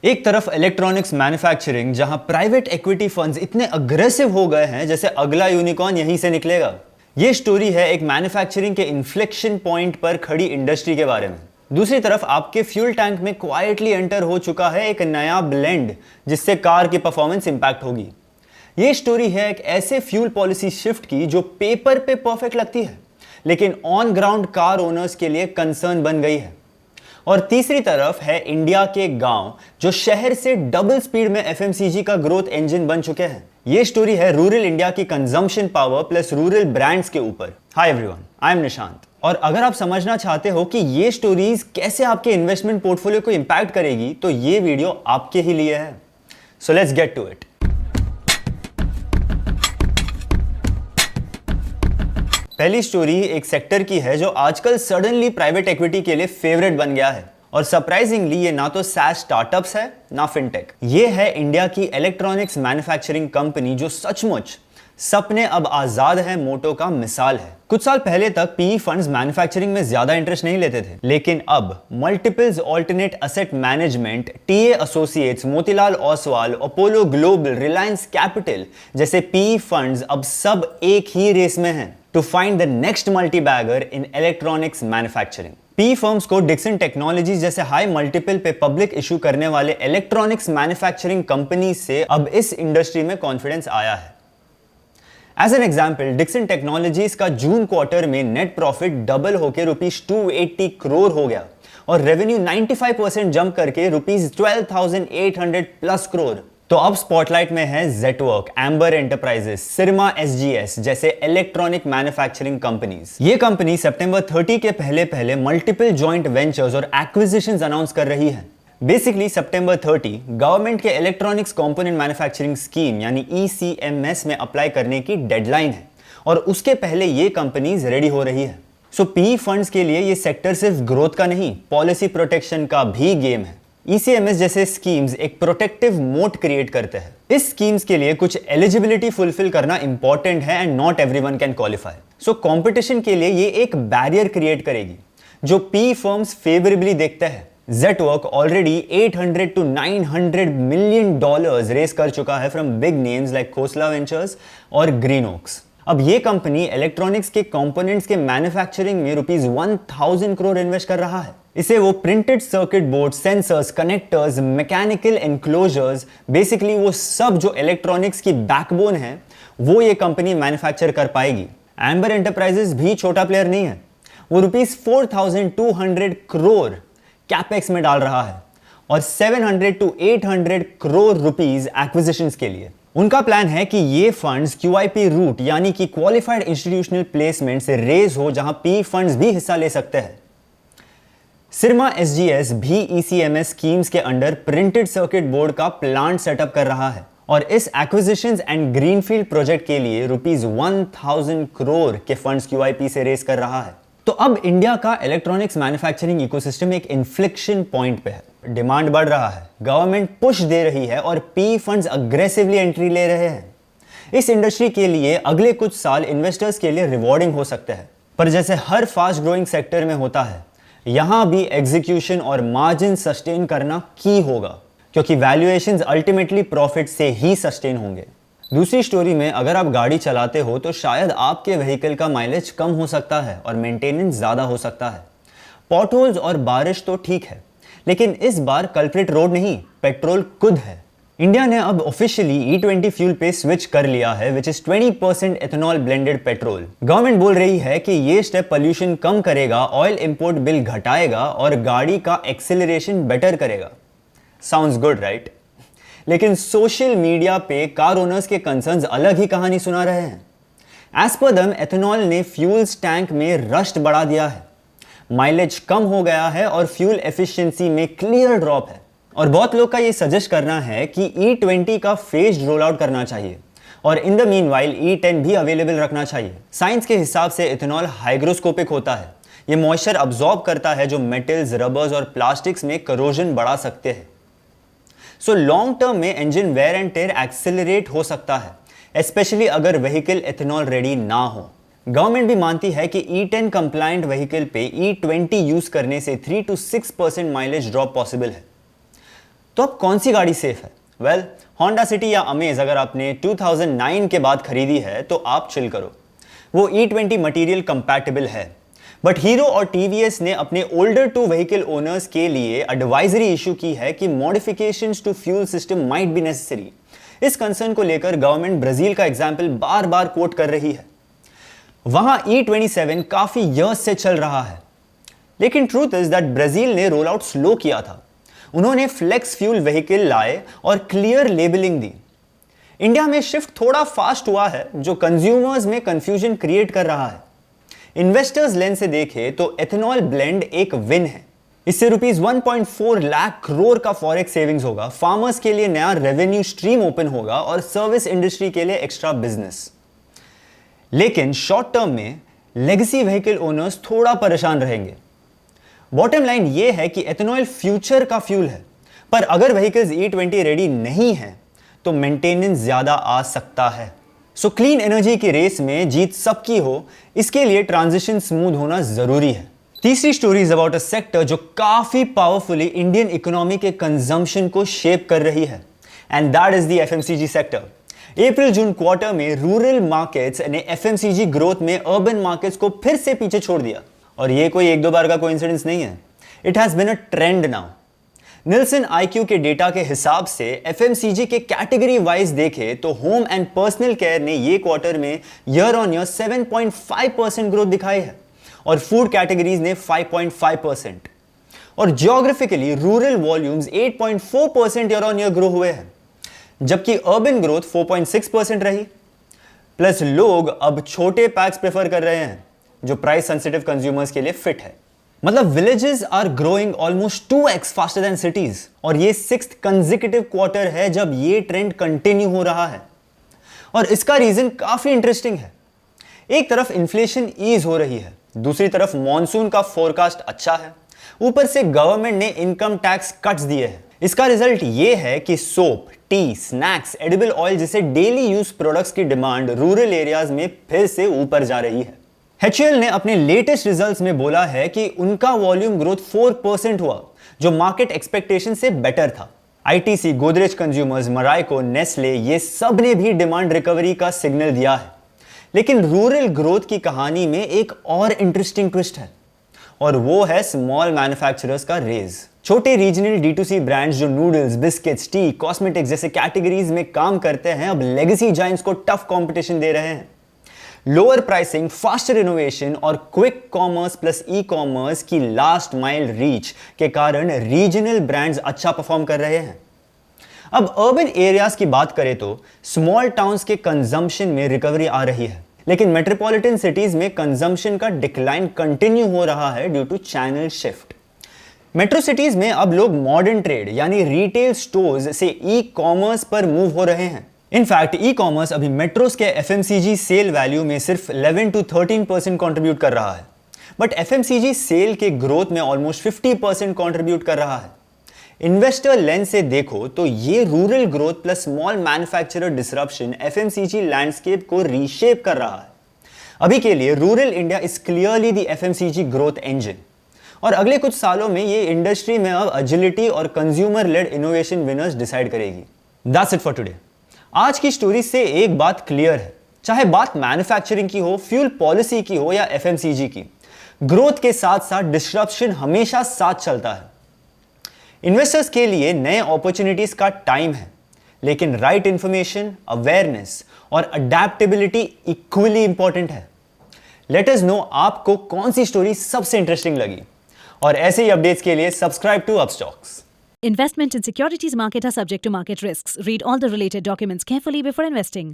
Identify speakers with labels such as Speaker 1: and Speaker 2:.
Speaker 1: एक तरफ electronics manufacturing, जहां प्राइवेट इक्विटी फंड्स इतने अग्रेसिव हो गए हैं जैसे अगला यूनिकॉर्न यहीं से निकलेगा। यह स्टोरी है एक मैन्युफैक्चरिंग के इन्फ्लेक्शन पॉइंट पर खड़ी इंडस्ट्री के बारे में। दूसरी तरफ आपके फ्यूल टैंक में क्वाइटली एंटर हो चुका है एक नया ब्लेंड, जिससे कार की परफॉर्मेंस इंपैक्ट होगी। यह स्टोरी है एक ऐसे फ्यूल पॉलिसी शिफ्ट की जो पेपर पे परफेक्ट लगती है, लेकिन ऑन ग्राउंड कार ओनर्स के लिए कंसर्न बन गई है। और तीसरी तरफ है इंडिया के गांव, जो शहर से डबल स्पीड में एफएमसीजी का ग्रोथ इंजन बन चुके हैं। ये स्टोरी है रूरल इंडिया की consumption power plus rural brands के ऊपर। Hi everyone, I am Nishant. और अगर आप समझना चाहते हो कि ये स्टोरीज कैसे आपके इन्वेस्टमेंट पोर्टफोलियो को इंपैक्ट करेगी, तो ये वीडियो आपके ही लिए है। सो लेट्स गेट टू इट। पहली स्टोरी एक सेक्टर की है जो आजकल सडनली प्राइवेट इक्विटी के लिए फेवरेट बन गया है। और सरप्राइजिंगली ये ना तो SaaS स्टार्टअप्स है ना फिनटेक। ये है इंडिया की इलेक्ट्रॉनिक्स मैन्युफैक्चरिंग कंपनी जो सचमुच सपने अब आजाद है मोटो का मिसाल है। कुछ साल पहले तक पीई फंड्स मैन्युफैक्चरिंग में ज्यादा इंटरेस्ट नहीं लेते थे, लेकिन अब multiples alternate asset management, TA associates, Motilal Oswal, Apollo Global, Reliance capital जैसे पीई फंड्स अब सब एक ही रेस में हैं to find the next multibagger in electronics manufacturing. P firms को डिक्सन टेक्नोलॉजीज जैसे हाई मल्टीपल पे पब्लिक इशू करने वाले इलेक्ट्रॉनिक्स मैन्युफैक्चरिंग कंपनी से अब इस इंडस्ट्री में कॉन्फिडेंस आया है। As an example, Dixon technologies का जून क्वार्टर में नेट प्रॉफिट डबल होकर ₹280 करोड़ हो गया और रेवेन्यू 95% जंप करके ₹12,800 प्लस करोड़। तो अब स्पॉटलाइट में है जेटवर्क, एम्बर एंटरप्राइजेस, सिरमा एसजीएस जैसे इलेक्ट्रॉनिक मैन्युफैक्चरिंग कंपनीज। ये कंपनी सितंबर 30 के पहले मल्टीपल जॉइंट वेंचर्स और एक्विजिशंस अनाउंस कर रही है। बेसिकली सितंबर 30 गवर्नमेंट के इलेक्ट्रॉनिक्स कंपोनेंट मैन्युफैक्चरिंग स्कीम यानी ECMS में अप्लाई करने की डेडलाइन है और उसके पहले ये कंपनीज रेडी हो रही है। सो पी फंड्स के लिए ये सेक्टर सिर्फ ग्रोथ का नहीं, पॉलिसी प्रोटेक्शन का भी गेम है। ECMS जैसे स्कीम्स एक प्रोटेक्टिव मोट क्रिएट करते हैं। इस स्कीम्स के लिए कुछ एलिजिबिलिटी फुलफिल करना इंपॉर्टेंट है and not everyone can qualify. So competition के लिए ये एक बैरियर क्रिएट करेगी जो पी फर्म्स फेवरेबली देखते हैं। जेटवर्क ऑलरेडी $800 to $900 मिलियन रेस कर चुका है from big names like Khosla ventures और ग्रीन ओक्स। अब ये कंपनी इलेक्ट्रॉनिक्स के कंपोनेंट्स के मैन्युफैक्चरिंग में ₹1000 करोड़ इन्वेस्ट कर रहा है। इसे वो printed circuit board, sensors, connectors, mechanical enclosures, basically वो सब जो इलेक्ट्रॉनिक्स की बैकबोन है, वो ये कंपनी मैन्युफैक्चर कर पाएगी। एम्बर एंटरप्राइजेस भी छोटा प्लेयर नहीं है। वो ₹4200 करोड़ कैपेक्स में डाल रहा है और 700 to 800 करोड़ रुपीस एक्विजिशंस के लिए। उनका प्लान है कि ये फंड्स QIP रूट यानी कि क्वालिफाइड इंस्टीट्यूशनल प्लेसमेंट से रेज हो, जहां पी फंड्स भी हिस्सा ले सकते हैं। सिरमा एसजीएस भी ECMS स्कीम्स के अंडर प्रिंटेड सर्किट बोर्ड का प्लांट सेटअप कर रहा है और इस एक्विजिशंस एंड ग्रीनफील्ड प्रोजेक्ट के लिए ₹1000 करोड़ के फंड्स QIP से रेज कर रहा है। तो अब इंडिया का इलेक्ट्रॉनिक्स मैन्युफैक्चरिंग इकोसिस्टम एक इन्फ्लेक्शन पॉइंट पे है। डिमांड बढ़ रहा है, गवर्नमेंट पुश दे रही है और पी फंड्स अग्रेसिवली एंट्री ले रहे हैं। इस इंडस्ट्री के लिए अगले कुछ साल इन्वेस्टर्स के लिए रिवॉर्डिंग हो सकते हैं, पर जैसे हर फास्ट ग्रोइंग सेक्टर में होता है, यहां भी एग्जीक्यूशन और मार्जिन सस्टेन करना की होगा, क्योंकि वैल्यूएशंस अल्टीमेटली प्रॉफिट से ही सस्टेन होंगे। दूसरी स्टोरी में अगर आप गाड़ी चलाते हो तो शायद आपके व्हीकल का माइलेज कम हो सकता है और मेंटेनेंस ज्यादा हो सकता है। पॉटहोल्स और बारिश तो ठीक है, लेकिन इस बार कल्प्रिट रोड नहीं, पेट्रोल खुद है। इंडिया ने अब ऑफिशियली E20 फ्यूल पे स्विच कर लिया है, which is 20% ethanol blended petrol. Government बोल रही है कि ये स्टेप पोल्यूशन कम करेगा, ऑयल इंपोर्ट बिल घटाएगा और गाड़ी का एक्सेलरेशन बेटर करेगा। Sounds good right? लेकिन सोशल मीडिया पे कार ओनर्स के कंसर्न्स अलग ही कहानी सुना रहे हैं। एज पर दम एथेनॉल ने फ्यूल्स टैंक में रस्ट बढ़ा दिया है, माइलेज कम हो गया है और फ्यूल एफिशिएंसी में क्लियर ड्रॉप है। और बहुत लोग का ये सजेस्ट करना है कि E20 का फेज्ड रोल आउट करना चाहिए और इन द मीनवाइल E10 भी अवेलेबल रखना चाहिए। साइंस के हिसाब से इथेनॉल हाइग्रोस्कोपिक होता है, ये मॉइस्चर अब्सॉर्ब करता है जो मेटल्स, रबर्स और प्लास्टिक्स में करोजन बढ़ा सकते हैं। सो लॉन्ग टर्म में engine wear and tear accelerate हो सकता है, स्पेशली अगर व्हीकल इथेनॉल रेडी ना हो। गवर्नमेंट भी मानती है कि E10 कंप्लायंट व्हीकल पे E20 यूज करने से 3 to 6% माइलेज ड्रॉप पॉसिबल है। तो अब कौन सी गाड़ी सेफ है? वेल, होंडा सिटी या अमेज अगर आपने 2009 के बाद खरीदी है तो आप चिल करो, वो E20 मटेरियल कंपैटिबल है। बट हीरो और टीवीएस ने अपने ओल्डर टू व्हीकल ओनर्स के लिए एडवाइजरी इशू की है कि modifications to fuel system might be necessary. इस कंसर्न को लेकर गवर्नमेंट ब्राजील का एग्जाम्पल बार बार कोट कर रही है। वहां E27 काफी ईयर्स से चल रहा है, लेकिन ट्रूथ इज दैट ब्राजील ने रोल आउट स्लो किया था। उन्होंने फ्लेक्स फ्यूल व्हीकल लाए और क्लियर लेबलिंग दी। इंडिया में शिफ्ट थोड़ा फास्ट हुआ है, जो कंज्यूमर्स में कंफ्यूजन क्रिएट कर रहा है। इन्वेस्टर्स लेंस से देखे तो एथेनॉल ब्लेंड एक विन है। इससे रुपीस 1.4 लाख करोड़ का फॉरेक्स सेविंग्स होगा, फार्मर्स के लिए नया रेवेन्यू स्ट्रीम ओपन होगा और सर्विस इंडस्ट्री के लिए एक्स्ट्रा बिजनेस। लेकिन शॉर्ट टर्म में लेगेसी व्हीकल ओनर्स थोड़ा परेशान रहेंगे। बॉटम लाइन यह है कि एथेनॉल फ्यूचर का फ्यूल है, पर अगर व्हीकल्स E20 रेडी नहीं है तो मेंटेनेंस ज्यादा आ सकता है। सो क्लीन एनर्जी की रेस में जीत सबकी हो, इसके लिए ट्रांजिशन स्मूथ होना जरूरी है। तीसरी story is about a sector जो काफी पावरफुली इंडियन इकोनॉमी के कंजम्पशन को शेप कर रही है, and that is the FMCG sector. April June quarter में रूरल मार्केट्स ने FMCG ग्रोथ में अर्बन मार्केट्स को फिर से पीछे छोड़ दिया, और ये कोई एक दो बार का कोइंसिडेंस नहीं है। It has been a trend now. Nielsen IQ के डेटा के हिसाब से FMCG के कैटेगरी वाइज देखे तो होम एंड पर्सनल केयर ने ये क्वार्टर में ईयर ऑन ईयर 7.5% ग्रोथ दिखाई है, और फूड कैटेगरीज ने 5.5%, और geographically rural volumes 8.4% year on year grow हुए हैं, जबकि अर्बन ग्रोथ 4.6% रही। प्लस लोग अब छोटे पैक्स प्रेफर कर रहे हैं, जो प्राइस सेंसिटिव कंज्यूमर्स के लिए फिट है। मतलब villages are growing almost 2x faster than cities, और ये 6th कंसेक्यूटिव क्वार्टर है जब ये ट्रेंड कंटिन्यू हो रहा है। और इसका रीजन काफी इंटरेस्टिंग है। एक तरफ इन्फ्लेशन ईज हो रही है, दूसरी तरफ मॉनसून का फोरकास्ट अच्छा है, ऊपर से गवर्नमेंट ने इनकम टैक्स कट्स दिए हैं। इसका रिजल्ट ये है कि soap, T, snacks, edible oil जैसे डेली यूज प्रोडक्ट्स की डिमांड रूरल एरियाज में फिर से ऊपर जा रही है। HUL ने अपने लेटेस्ट रिजल्ट्स में बोला है कि उनका वॉल्यूम ग्रोथ 4% हुआ, जो मार्केट एक्सपेक्टेशन से बेटर था। ITC, गोदरेज कंज्यूमर्स, मराइको, नेस्ले, ये सब ने भी डिमांड रिकवरी का सिग्नल दिया है। लेकिन रूरल ग्रोथ की कहानी में एक और इंटरेस्टिंग ट्विस्ट है, और वो है स्मॉल मैन्युफैक्चरर्स का रेज। छोटे रीजनल D2C ब्रांड्स जो नूडल्स, बिस्किट्स, टी, कॉस्मेटिक्स जैसे कैटेगरीज में काम करते हैं, अब लेगेसी जायंट्स को टफ कंपटीशन दे रहे हैं। लोअर प्राइसिंग, फास्टर इनोवेशन और क्विक कॉमर्स प्लस ई-कॉमर्स की लास्ट माइल रीच के कारण रीजनल ब्रांड्स अच्छा परफॉर्म कर रहे हैं। अब अर्बन एरियाज की बात करें तो स्मॉल टाउन्स के कंजम्पशन में रिकवरी आ रही है, लेकिन मेट्रोपॉलिटन सिटीज में कंजम्पशन का डिक्लाइन कंटिन्यू हो रहा है due to channel shift. Metro cities में अब लोग मॉडर्न ट्रेड यानी रिटेल स्टोर्स से ई-कॉमर्स पर मूव हो रहे हैं। इनफैक्ट ई-कॉमर्स अभी मेट्रोस के FMCG सेल वैल्यू में सिर्फ 11 to 13% कंट्रीब्यूट कर रहा है, बट FMCG सेल के ग्रोथ में ऑलमोस्ट 50% कंट्रीब्यूट कर रहा है। इन्वेस्टर लेंस से देखो तो ये rural growth plus small manufacturer disruption FMCG landscape को रीशेप कर रहा है। अभी के लिए rural India is clearly the FMCG growth engine, और अगले कुछ सालों में ये इंडस्ट्री में अब एजिलिटी और consumer led innovation winners decide करेगी। That's it for today. आज की स्टोरी से एक बात क्लियर है, चाहे बात मैन्युफैक्चरिंग की हो, फ्यूल पॉलिसी की हो या FMCG की, ग्रोथ के साथ साथ डिस्ट्रप्शन हमेशा साथ चलता है। इन्वेस्टर्स के लिए नए अपॉर्चुनिटीज का टाइम है, लेकिन राइट इंफॉर्मेशन, अवेयरनेस और अडेप्टेबिलिटी इक्वली इंपॉर्टेंट है। लेट अस नो आपको कौन सी स्टोरी सबसे इंटरेस्टिंग लगी, और ऐसे ही अपडेट्स के लिए subscribe to Upstox.
Speaker 2: Investment in securities market are subject to market risks. Read all the related documents carefully before investing.